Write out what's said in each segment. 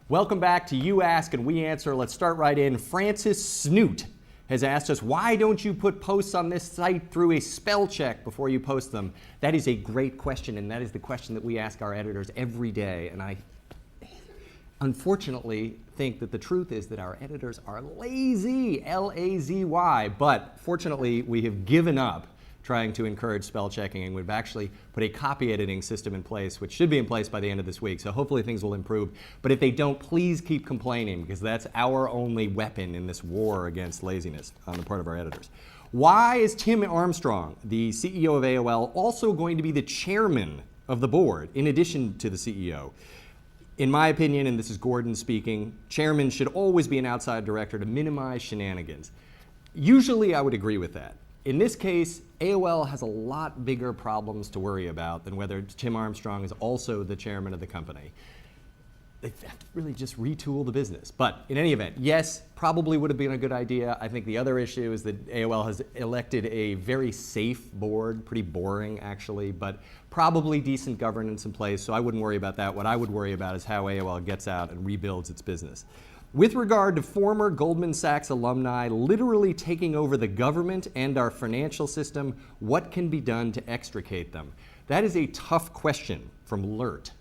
Welcome back to You Ask and We Answer. Let's start right in. Francis Snoot has asked us, why don't you put posts on this site through a spell check before you post them? That is a great question, and that is the question that we ask our editors every day. And I unfortunately think that the truth is that our editors are lazy, L-A-Z-Y. But fortunately, we have given up trying to encourage spell checking, and we've actually put a copy editing system in place, which should be in place by the end of this week. So hopefully things will improve. But if they don't, please keep complaining, because that's our only weapon in this war against laziness on the part of our editors. Why is Tim Armstrong, the CEO of AOL, also going to be the chairman of the board, in addition to the CEO? In my opinion, and this is Gordon speaking, chairman should always be an outside director to minimize shenanigans. Usually I would agree with that. In this case, AOL has a lot bigger problems to worry about than whether Tim Armstrong is also the chairman of the company. They have to really just retool the business. But in any event, yes, probably would have been a good idea. I think the other issue is that AOL has elected a very safe board, pretty boring actually, but probably decent governance in place, so I wouldn't worry about that. What I would worry about is how AOL gets out and rebuilds its business. With regard to former Goldman Sachs alumni literally taking over the government and our financial system, what can be done to extricate them? That is a tough question from LERT.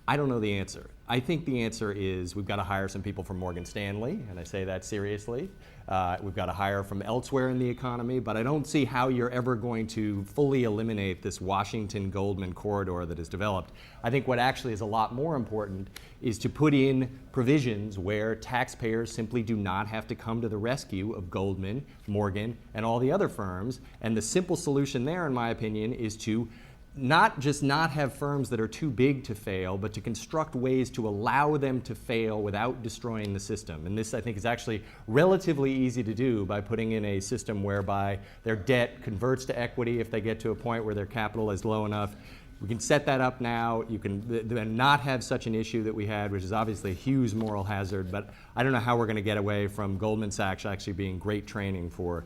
I don't know the answer. I think the answer is we've got to hire some people from Morgan Stanley, and I say that seriously. We've got to hire from elsewhere in the economy, but I don't see how you're ever going to fully eliminate this Washington-Goldman corridor that is developed. I think what actually is a lot more important is to put in provisions where taxpayers simply do not have to come to the rescue of Goldman, Morgan, and all the other firms. And the simple solution there, in my opinion, is to not just not have firms that are too big to fail, but to construct ways to allow them to fail without destroying the system. And this, I think, is actually relatively easy to do by putting in a system whereby their debt converts to equity if they get to a point where their capital is low enough. We can set that up now. You can then not have such an issue that we had, which is obviously a huge moral hazard, but I don't know how we're going to get away from Goldman Sachs actually being great training for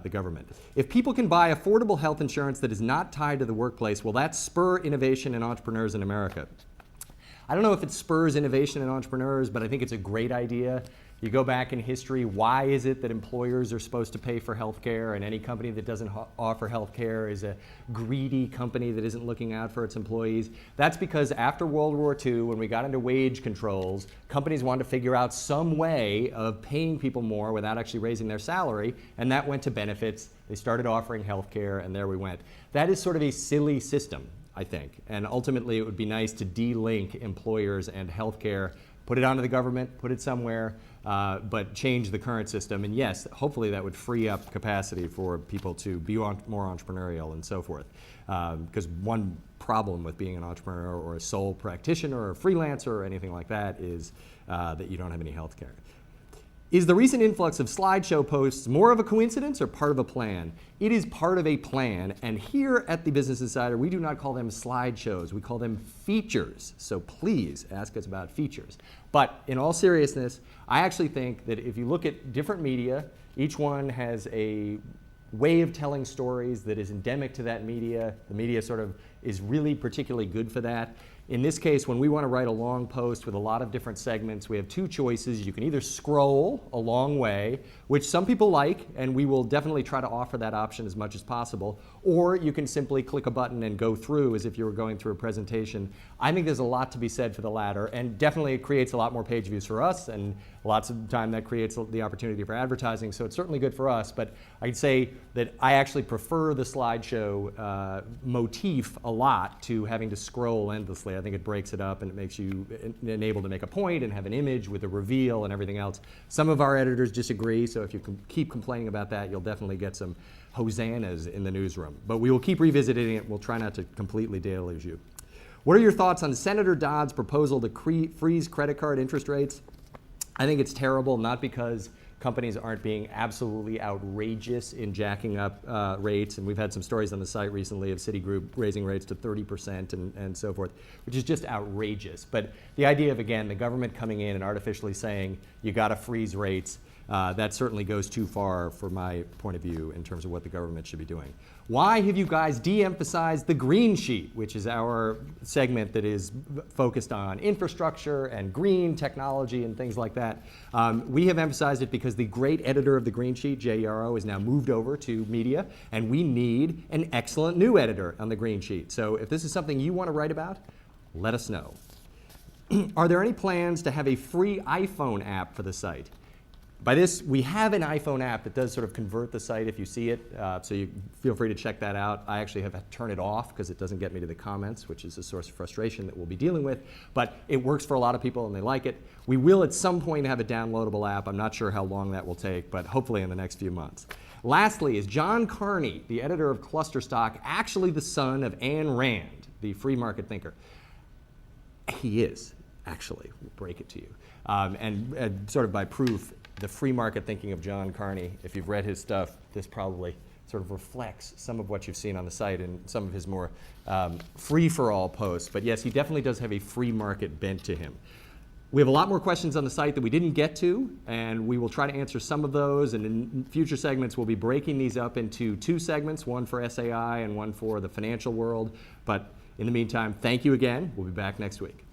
the government. If people can buy affordable health insurance that is not tied to the workplace, will that spur innovation and entrepreneurs in America? I don't know if it spurs innovation and entrepreneurs, but I think it's a great idea. You go back in history, why is it that employers are supposed to pay for health care, and any company that doesn't offer health care is a greedy company that isn't looking out for its employees? That's because after World War II, when we got into wage controls, companies wanted to figure out some way of paying people more without actually raising their salary, and that went to benefits. They started offering health care, and there we went. That is sort of a silly system, I think, and ultimately it would be nice to de-link employers and health care, put it onto the government, put it somewhere, but change the current system. And yes, hopefully that would free up capacity for people to be more entrepreneurial and so forth. Because one problem with being an entrepreneur or a sole practitioner or a freelancer or anything like that is that you don't have any health care. Is the recent influx of slideshow posts more of a coincidence or part of a plan? It is part of a plan, and here at the Business Insider, we do not call them slideshows, we call them features. So please ask us about features. But in all seriousness, I actually think that if you look at different media, each one has a way of telling stories that is endemic to that media. The media sort of is really particularly good for that. In this case, when we want to write a long post with a lot of different segments, we have two choices. You can either scroll a long way, which some people like, and we will definitely try to offer that option as much as possible, or you can simply click a button and go through as if you were going through a presentation. I think there's a lot to be said for the latter, and definitely it creates a lot more page views for us, and lots of time that creates the opportunity for advertising, so it's certainly good for us. But I'd say that I actually prefer the slideshow motif a lot to having to scroll endlessly. I think it breaks it up and it makes you enabled to make a point and have an image with a reveal and everything else. Some of our editors disagree, so if you keep complaining about that, you'll definitely get some hosannas in the newsroom. But we will keep revisiting it. We'll try not to completely deluge you. What are your thoughts on Senator Dodds' proposal to freeze credit card interest rates? I think it's terrible, not because companies aren't being absolutely outrageous in jacking up rates, and we've had some stories on the site recently of Citigroup raising rates to 30% and so forth, which is just outrageous. But the idea of, again, the government coming in and artificially saying you got to freeze rates, that certainly goes too far for my point of view in terms of what the government should be doing. Why have you guys de-emphasized the green sheet, which is our segment that is focused on infrastructure and green technology and things like that? We have emphasized it because the great editor of the green sheet, Jay Yarrow, is now moved over to media, and we need an excellent new editor on the green sheet. So if this is something you want to write about, let us know. Are there any plans to have a free iPhone app for the site? By this, we have an iPhone app that does sort of convert the site if you see it, so you feel free to check that out. I actually have to turn it off because it doesn't get me to the comments, which is a source of frustration that we'll be dealing with, but it works for a lot of people and they like it. We will at some point have a downloadable app. I'm not sure how long that will take, but hopefully in the next few months. Lastly, is John Carney, the editor of Clusterstock, actually the son of Ayn Rand, the free market thinker? He is, actually. We'll break it to you. And sort of by proof, the free market thinking of John Carney, if you've read his stuff, this probably sort of reflects some of what you've seen on the site and some of his more free-for-all posts. But yes, he definitely does have a free market bent to him. We have a lot more questions on the site that we didn't get to, and we will try to answer some of those. And in future segments, we'll be breaking these up into 2 segments, one for SAI and one for the financial world. But in the meantime, thank you again. We'll be back next week.